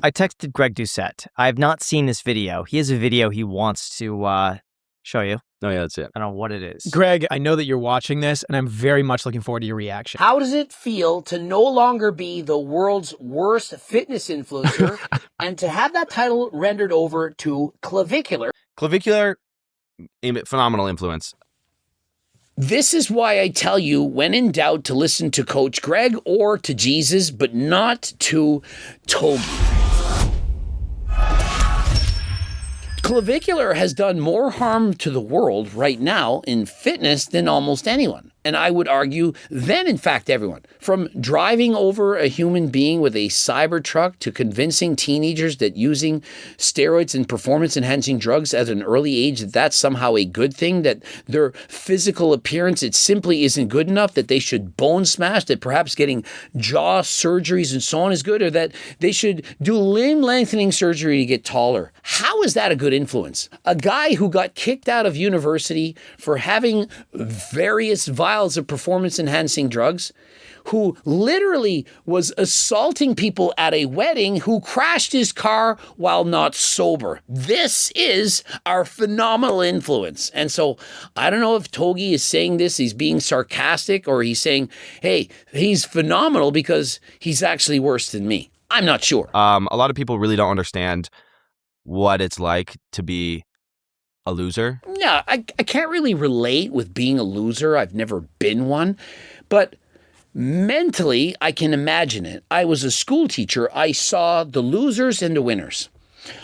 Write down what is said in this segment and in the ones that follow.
I texted Greg Doucette. I have not seen this video. He has a video he wants to show you. Oh, yeah, that's it. I don't know what it is. Greg, I know that you're watching this, and I'm very much looking forward to your reaction. How does it feel to no longer be the world's worst fitness influencer and to have that title rendered over to Clvicular? Clvicular, phenomenal influence. This is why I tell you, when in doubt, to listen to Coach Greg or to Jesus, but not to Togi. Clvicular has done more harm to the world right now in fitness than almost anyone. And I would argue than, in fact, everyone. From driving over a human being with a cyber truck to convincing teenagers that using steroids and performance-enhancing drugs at an early age, that's somehow a good thing, that their physical appearance, it simply isn't good enough, that they should bone smash, that perhaps getting jaw surgeries and so on is good, or that they should do limb lengthening surgery to get taller. How is that a good influence? A guy who got kicked out of university for having various vials of performance-enhancing drugs, who literally was assaulting people at a wedding, who crashed his car while not sober. This is our phenomenal influence. And so I don't know if Togi is saying this, he's being sarcastic, or he's saying, hey, he's phenomenal because he's actually worse than me. I'm not sure. A lot of people really don't understand what it's like to be a loser. Yeah, I can't really relate with being a loser. I've never been one. But mentally, I can imagine it. I was a school teacher. I saw the losers and the winners.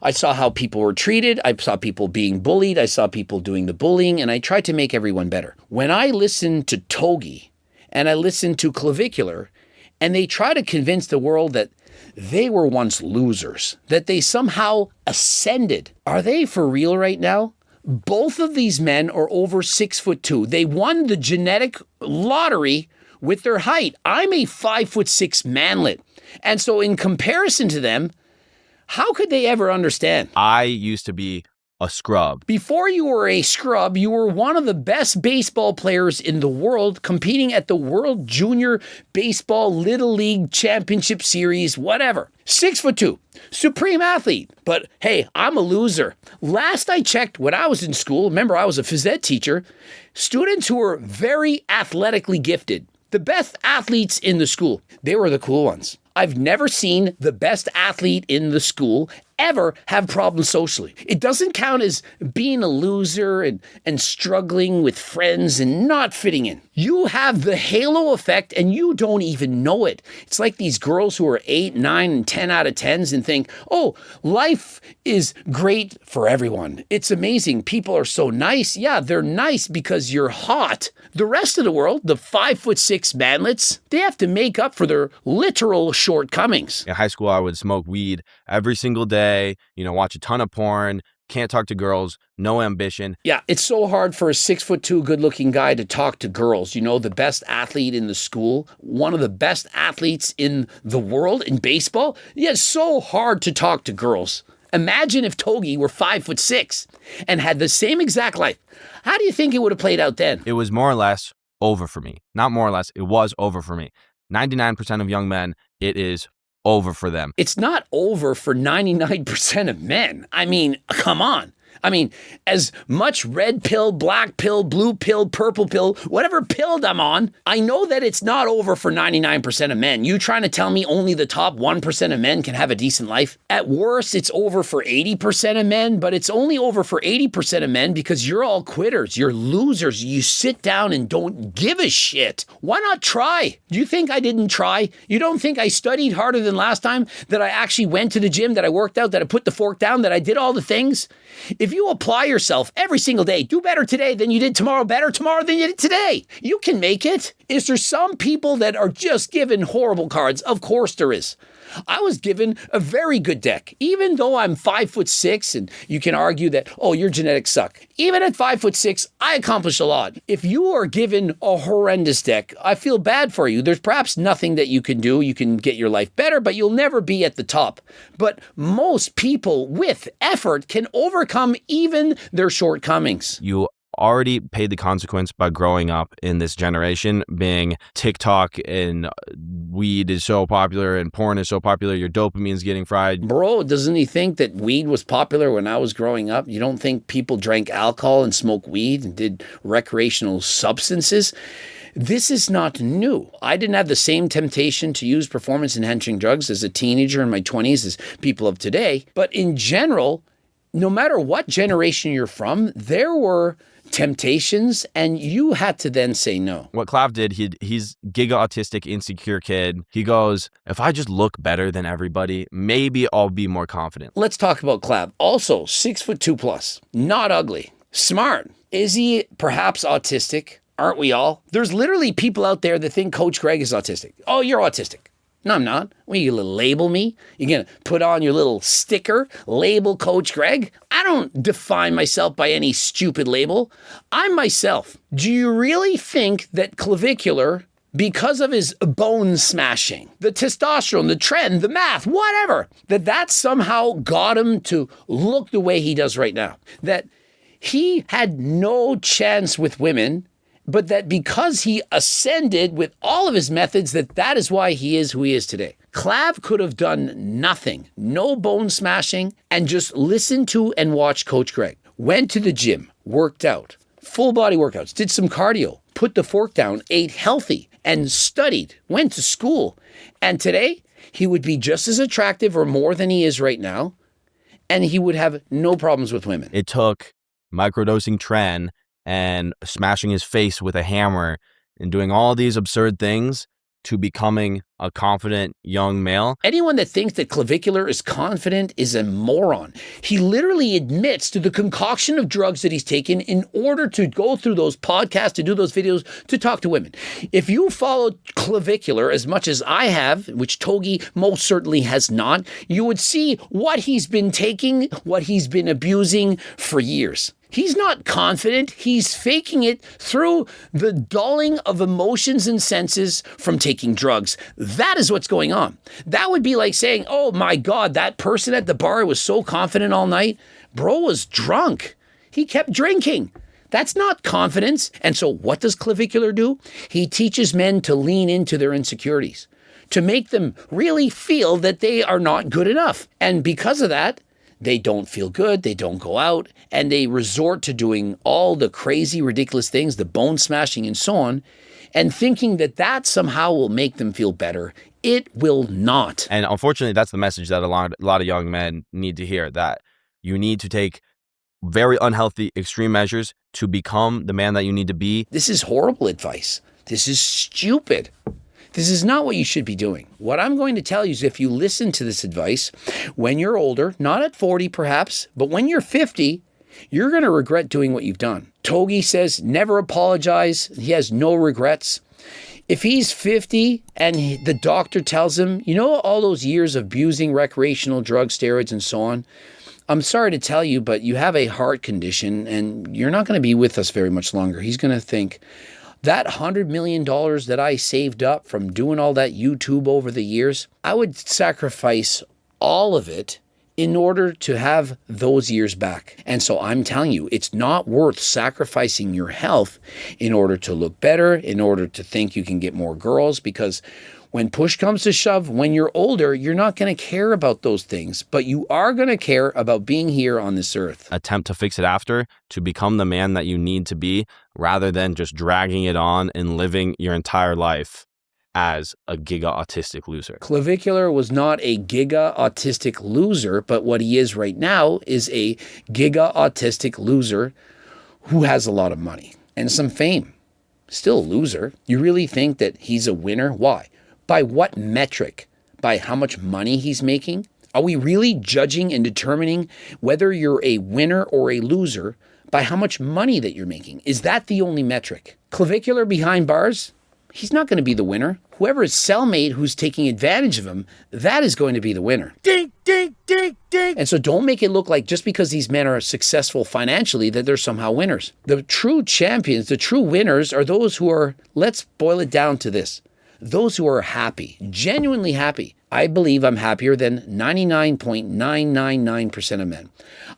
I saw how people were treated. I saw people being bullied. I saw people doing the bullying, and I tried to make everyone better. When I listened to Togi and I listened to Clvicular, and they try to convince the world that they were once losers, that they somehow ascended. Are they for real right now? Both of these men are over 6'2". They won the genetic lottery with their height. I'm a 5'6" manlet. And so in comparison to them, how could they ever understand? I used to be a scrub. Before you were a scrub, you were one of the best baseball players in the world, competing at the World Junior Baseball Little League Championship Series, whatever. 6'2", supreme athlete. But hey, I'm a loser. Last I checked, when I was in school, remember I was a phys ed teacher, students who were very athletically gifted, the best athletes in the school, they were the cool ones. I've never seen the best athlete in the school ever have problems socially. It doesn't count as being a loser and struggling with friends and not fitting in. You have the halo effect and you don't even know it. It's like these girls who are 8, 9, and 10 out of 10s and think, oh, life is great for everyone. It's amazing. People are so nice. Yeah, they're nice because you're hot. The rest of the world, the 5'6" manlets, they have to make up for their literal shortcomings. In high school, I would smoke weed every single day, watch a ton of porn, can't talk to girls, no ambition. Yeah, it's so hard for a 6'2" good-looking guy to talk to girls. The best athlete in the school, one of the best athletes in the world in baseball. Yeah, it's so hard to talk to girls. Imagine if Togi were 5'6" and had the same exact life. How do you think it would have played out then? It was more or less over for me. Not more or less, it was over for me. 99% of young men, it is over for them. It's not over for 99% of men. I mean, come on. I mean, as much red pill, black pill, blue pill, purple pill, whatever pill I'm on, I know that it's not over for 99% of men. You trying to tell me only the top 1% of men can have a decent life? At worst, it's over for 80% of men, but it's only over for 80% of men because you're all quitters. You're losers. You sit down and don't give a shit. Why not try? Do you think I didn't try? You don't think I studied harder than last time? That I actually went to the gym, that I worked out, that I put the fork down, that I did all the things? If you apply yourself every single day, do better today than you did tomorrow, better tomorrow than you did today, you can make it. Is there some people that are just given horrible cards? Of course there is. I was given a very good deck. Even though I'm 5'6", and you can argue that, oh, your genetics suck. Even at 5'6", I accomplished a lot. If you are given a horrendous deck, I feel bad for you. There's perhaps nothing that you can do. You can get your life better, but you'll never be at the top. But most people with effort can overcome even their shortcomings. You already paid the consequence by growing up in this generation, being TikTok and weed is so popular and porn is so popular, your dopamine's getting fried. Bro, doesn't he think that weed was popular when I was growing up? You don't think people drank alcohol and smoked weed and did recreational substances? This is not new. I didn't have the same temptation to use performance-enhancing drugs as a teenager in my 20s as people of today. But in general, no matter what generation you're from, there were temptations, and you had to then say no. What Clav did, he's giga autistic, insecure kid. He goes, if I just look better than everybody, maybe I'll be more confident. Let's talk about Clav. Also, 6'2" plus, not ugly, smart. Is he perhaps autistic? Aren't we all? There's literally people out there that think Coach Greg is autistic. Oh, you're autistic. No, I'm not. What, are you going to label me? You're going to put on your little sticker, label Coach Greg? I don't define myself by any stupid label. I'm myself. Do you really think that Clavicular, because of his bone smashing, the testosterone, the trend, the math, whatever, that somehow got him to look the way he does right now? That he had no chance with women, but that because he ascended with all of his methods, that is why he is who he is today. Clav could have done nothing, no bone smashing, and just listened to and watched Coach Greg. Went to the gym, worked out, full body workouts, did some cardio, put the fork down, ate healthy, and studied, went to school. And today, he would be just as attractive or more than he is right now, and he would have no problems with women. It took microdosing Tren and smashing his face with a hammer and doing all these absurd things to becoming a confident young male. Anyone that thinks that Clavicular is confident is a moron. He literally admits to the concoction of drugs that he's taken in order to go through those podcasts, to do those videos, to talk to women. If you followed Clavicular as much as I have, which Togi most certainly has not, you would see what he's been taking, what he's been abusing for years. He's not confident. He's faking it through the dulling of emotions and senses from taking drugs. That is what's going on. That would be like saying, oh my God, that person at the bar was so confident all night. Bro was drunk. He kept drinking. That's not confidence. And so what does Clavicular do? He teaches men to lean into their insecurities, to make them really feel that they are not good enough. And because of that, they don't feel good, they don't go out, and they resort to doing all the crazy, ridiculous things, the bone smashing and so on, and thinking that somehow will make them feel better. It will not. And unfortunately, that's the message that a lot of young men need to hear, that you need to take very unhealthy, extreme measures to become the man that you need to be. This is horrible advice. This is stupid. This is not what you should be doing. What I'm going to tell you is if you listen to this advice, when you're older, not at 40 perhaps, but when you're 50, you're going to regret doing what you've done. Togi says never apologize. He has no regrets. If he's 50 and the doctor tells him, you know, all those years of abusing recreational drugs, steroids, and so on, I'm sorry to tell you, but you have a heart condition and you're not going to be with us very much longer. He's going to think, that $100 million that I saved up from doing all that YouTube over the years, I would sacrifice all of it in order to have those years back. And so I'm telling you, it's not worth sacrificing your health in order to look better, in order to think you can get more girls, because when push comes to shove, when you're older, you're not going to care about those things, but you are going to care about being here on this earth. Attempt to fix it after, to become the man that you need to be, rather than just dragging it on and living your entire life as a giga autistic loser. Clavicular was not a giga autistic loser, but what he is right now is a giga autistic loser who has a lot of money and some fame. Still a loser. You really think that he's a winner? Why? By what metric? By how much money he's making? Are we really judging and determining whether you're a winner or a loser by how much money that you're making? Is that the only metric? Clavicular behind bars? He's not going to be the winner. Whoever his cellmate who's taking advantage of him, that is going to be the winner. Ding, ding, ding, ding. And so don't make it look like just because these men are successful financially that they're somehow winners. The true champions, the true winners are those who are, let's boil it down to this, those who are happy, genuinely happy. I believe I'm happier than 99.999% of men.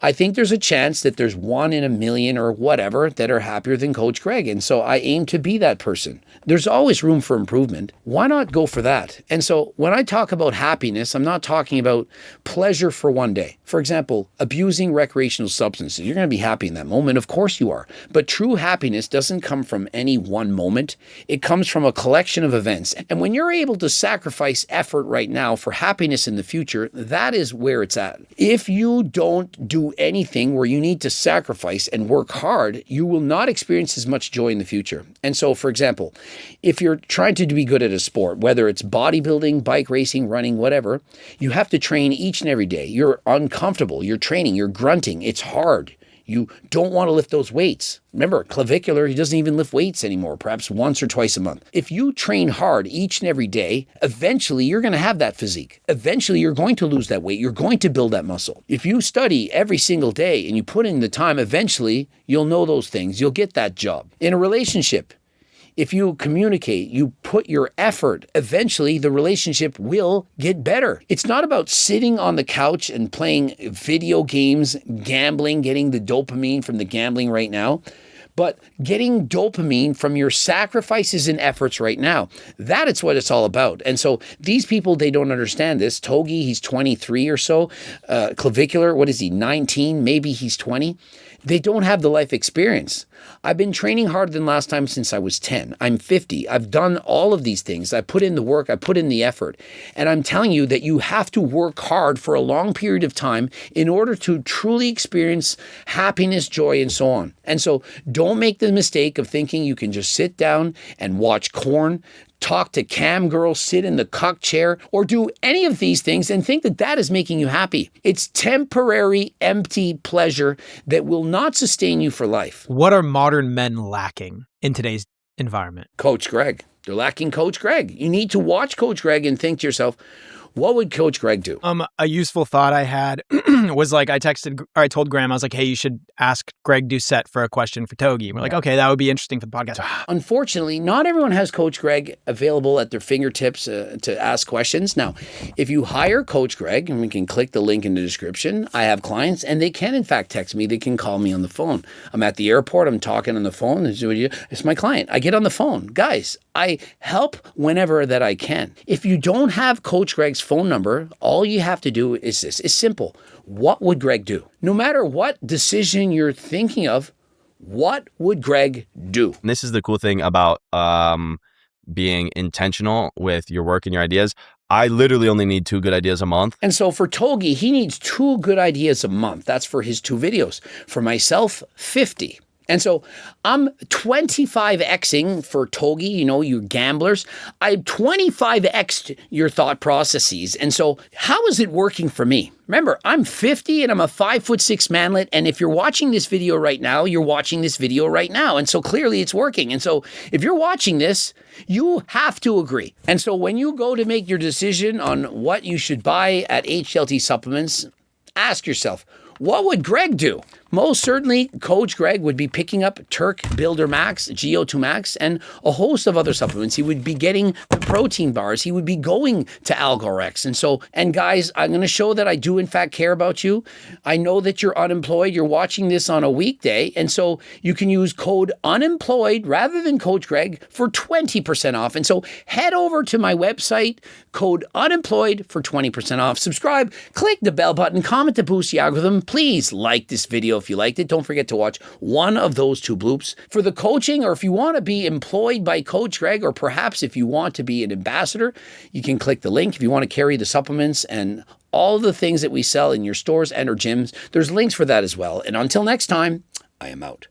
I think there's a chance that there's 1 in a million or whatever that are happier than Coach Greg. And so I aim to be that person. There's always room for improvement. Why not go for that? And so when I talk about happiness, I'm not talking about pleasure for one day. For example, abusing recreational substances. You're going to be happy in that moment. Of course you are. But true happiness doesn't come from any one moment. It comes from a collection of events. And when you're able to sacrifice effort right now for happiness in the future, that is where it's at. If you don't do anything where you need to sacrifice and work hard, you will not experience as much joy in the future. And so, for example, if you're trying to be good at a sport, whether it's bodybuilding, bike racing, running, whatever, you have to train each and every day. You're uncomfortable. You're training. You're grunting. It's hard. You don't want to lift those weights. Remember, clvicular, he doesn't even lift weights anymore, perhaps once or twice a month. If you train hard each and every day, eventually you're going to have that physique. Eventually you're going to lose that weight. You're going to build that muscle. If you study every single day and you put in the time, eventually you'll know those things. You'll get that job. In a relationship, if you communicate, you put your effort, eventually the relationship will get better. It's not about sitting on the couch and playing video games, gambling, getting the dopamine from the gambling right now, but getting dopamine from your sacrifices and efforts right now. That is what it's all about. And so these people, they don't understand this. Togi, he's 23 or so. Clvicular, what is he, 19? Maybe he's 20. They don't have the life experience. I've been training harder than last time since I was 10. I'm 50. I've done all of these things. I put in the work. I put in the effort. And I'm telling you that you have to work hard for a long period of time in order to truly experience happiness, joy, and so on. And so don't make the mistake of thinking you can just sit down and watch corn, talk to cam girls, sit in the cuck chair, or do any of these things and think that that is making you happy. It's temporary, empty pleasure that will not sustain you for life. What are modern men lacking in today's environment? Coach Greg. They're lacking Coach Greg. You need to watch Coach Greg and think to yourself, what would Coach Greg do? A useful thought I had was like I told Graham, I was like, hey, you should ask Greg Doucette for a question for Togi. We're like, okay, that would be interesting for the podcast. Unfortunately, not everyone has Coach Greg available at their fingertips to ask questions. Now, if you hire Coach Greg, and we can click the link in the description, I have clients and they can in fact text me. They can call me on the phone. I'm at the airport. I'm talking on the phone. It's my client. I get on the phone. Guys, I help whenever that I can. If you don't have Coach Greg's phone number, all you have to do is this. It's simple. What would Greg do? No matter what decision you're thinking of, what would Greg do? And this is the cool thing about being intentional with your work and your ideas. I literally only need 2 good ideas a month. And so for Togi, he needs 2 good ideas a month. That's for his 2 videos. For myself, 50. And so I'm 25xing for Togi, you gamblers. I 25x'd your thought processes. And so how is it working for me? Remember, I'm 50 and I'm a 5'6" manlet. And if you're watching this video right now, you're watching this video right now. And so clearly it's working. And so if you're watching this, you have to agree. And so when you go to make your decision on what you should buy at HLT Supplements, ask yourself, what would Greg do? Most certainly, Coach Greg would be picking up Turk Builder Max, GO2 Max, and a host of other supplements. He would be getting the protein bars. He would be going to Algorex. And guys, I'm going to show that I do in fact care about you. I know that you're unemployed. You're watching this on a weekday. And so you can use code UNEMPLOYED rather than Coach Greg for 20% off. And so head over to my website, code UNEMPLOYED for 20% off. Subscribe, click the bell button, comment to boost the algorithm. Please like this video if you liked it. Don't forget to watch one of those 2 bloops. For the coaching, or if you want to be employed by Coach Greg, or perhaps if you want to be an ambassador, you can click the link. If you want to carry the supplements and all the things that we sell in your stores and or gyms, there's links for that as well. And until next time, I am out.